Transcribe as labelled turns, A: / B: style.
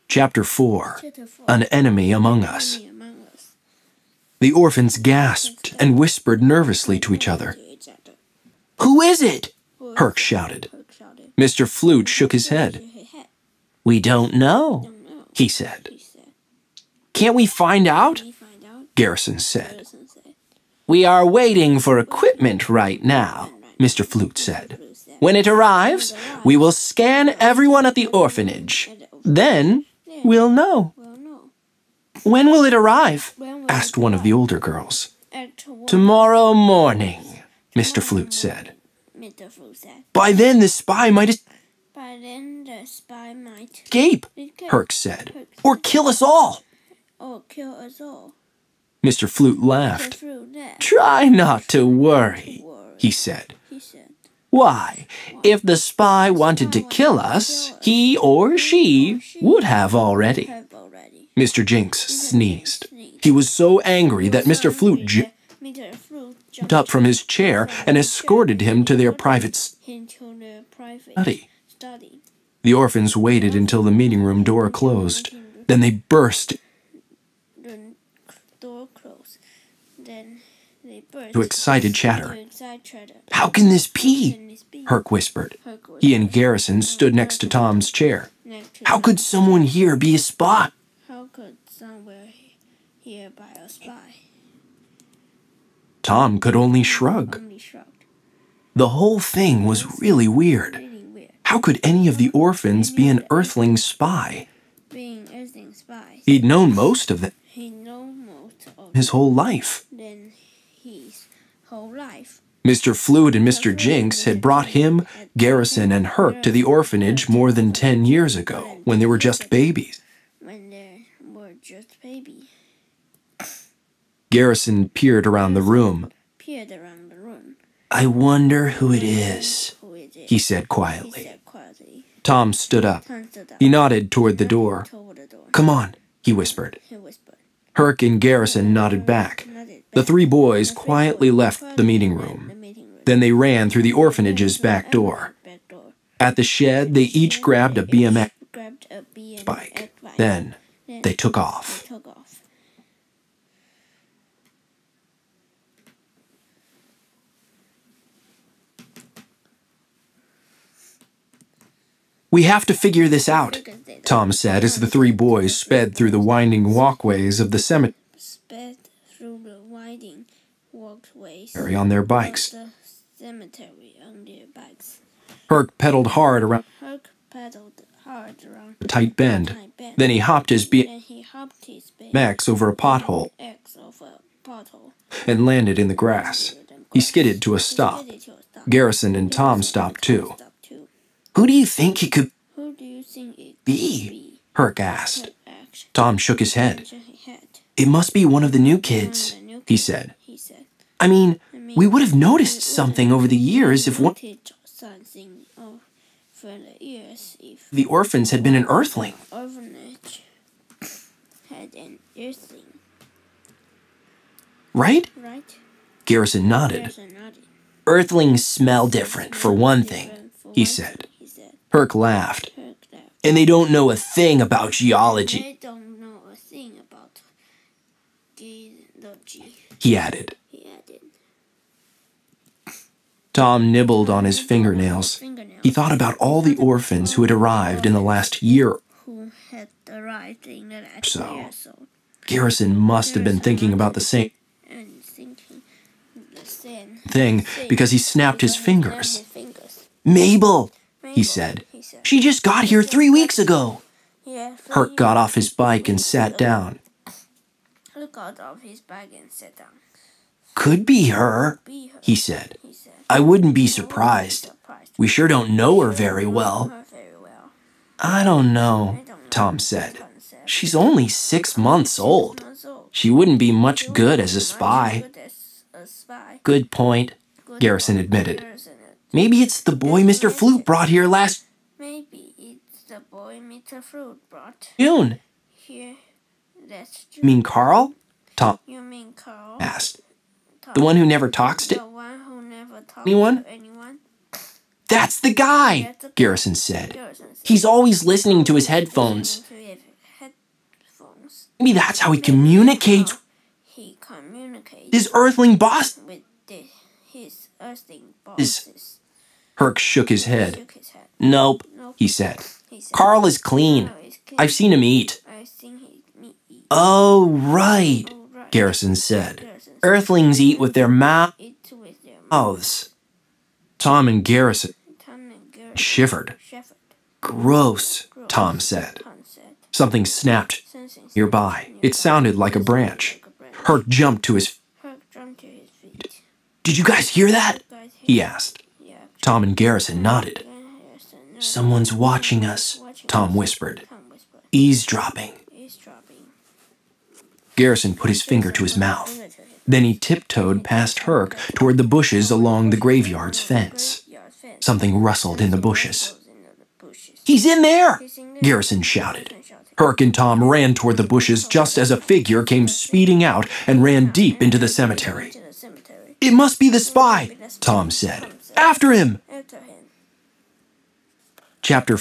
A: Chapter 4. An Enemy Among Us. The orphans gasped and whispered nervously to each other. "Who is it?" Herc shouted. Mr. Flute shook his head. "We don't know," he said. "Can't we find out?" Garrison said. "We are waiting for equipment right now," Mr. Flute said. "When it arrives, we will scan everyone at the orphanage. Then we'll know." "When will it arrive?" asked one of the older girls. "Tomorrow morning," Mr. Flute said. "By then the spy might escape," Herc said, "or kill us all." Mr. Flute laughed. "Try not to worry," he said. "Why, if the spy wanted to kill us, he or she would have already." Mr. Jinx sneezed. He was so angry that Mr. Flute jumped up from his chair and escorted him to their private study. The orphans waited until the meeting room door closed. Then they burst into excited chatter. "How can this be?" Herc whispered. He and Garrison stood next to Tom's chair. "How could someone here be a spy?" Tom could only shrug. The whole thing was really weird. How could any of the orphans be an Earthling spy? He'd known most of them his whole life. Mr. Flute and Mr. Jinx had brought him, Garrison, and Herc to the orphanage more than 10 years ago, when they were just babies. Garrison peered around the room. "I wonder who it is," he said quietly. Tom stood up. He nodded toward the door. "Come on," he whispered. Herc and Garrison nodded back. The three boys quietly left the meeting room. Then they ran through the orphanage's back door. At the shed, they each grabbed a BMX bike. Then they took off. "We have to figure this out," Tom said as the three boys sped through the winding walkways of the cemetery on their bikes. Herc pedaled hard around a tight bend. Then he hopped his BMX over a pothole and landed in the grass. He skidded to a stop. Garrison and Tom stopped too. "Who do you think he could be?" Herc asked. Tom shook his head. "It must be one of the new kids," he said. "I mean, we would have noticed something over the years if one the orphans had been an Earthling." "Right?" Garrison nodded. "Earthlings smell different, for one thing," he said. Herc laughed. "And they don't know a thing about geology," he added. Tom nibbled on his fingernails. He thought about all the orphans who had arrived in the last year or so. Garrison must have been thinking about the same thing because he snapped his fingers. "Mabel," he said. "She just got here 3 weeks ago." Herc got off his bike and sat down. "Could be her," he said. "I wouldn't be surprised. We sure don't know her very well." "I don't know," Tom said. "She's only 6 months old. She wouldn't be much good as a spy." "Good point," Garrison admitted. "Maybe it's the boy Mr. Flute brought here last June." "You mean Carl?" Tom asked. "The one who never talks to anyone?" "That's the guy," Garrison said. "He's always listening to his headphones." Maybe that's how he communicates his earthling boss.
B: His earthling bosses.
A: Herc shook his head. Nope, he said. Carl is clean. I've seen him eat. Oh, right, Garrison said. Earthlings eat with their mouths. Tom and Garrison shivered. Gross, Tom said. Something snapped nearby. It sounded like a branch. Herc jumped to his feet. Did you guys hear that? He asked. Tom and Garrison nodded. Someone's watching us, Tom whispered. Eavesdropping. Garrison put his finger to his mouth. Then he tiptoed past Herc toward the bushes along the graveyard's fence. Something rustled in the bushes. He's in there! Garrison shouted. Herc and Tom ran toward the bushes just as a figure came speeding out and ran deep into the cemetery. It must be the spy, Tom said. After him! Chapter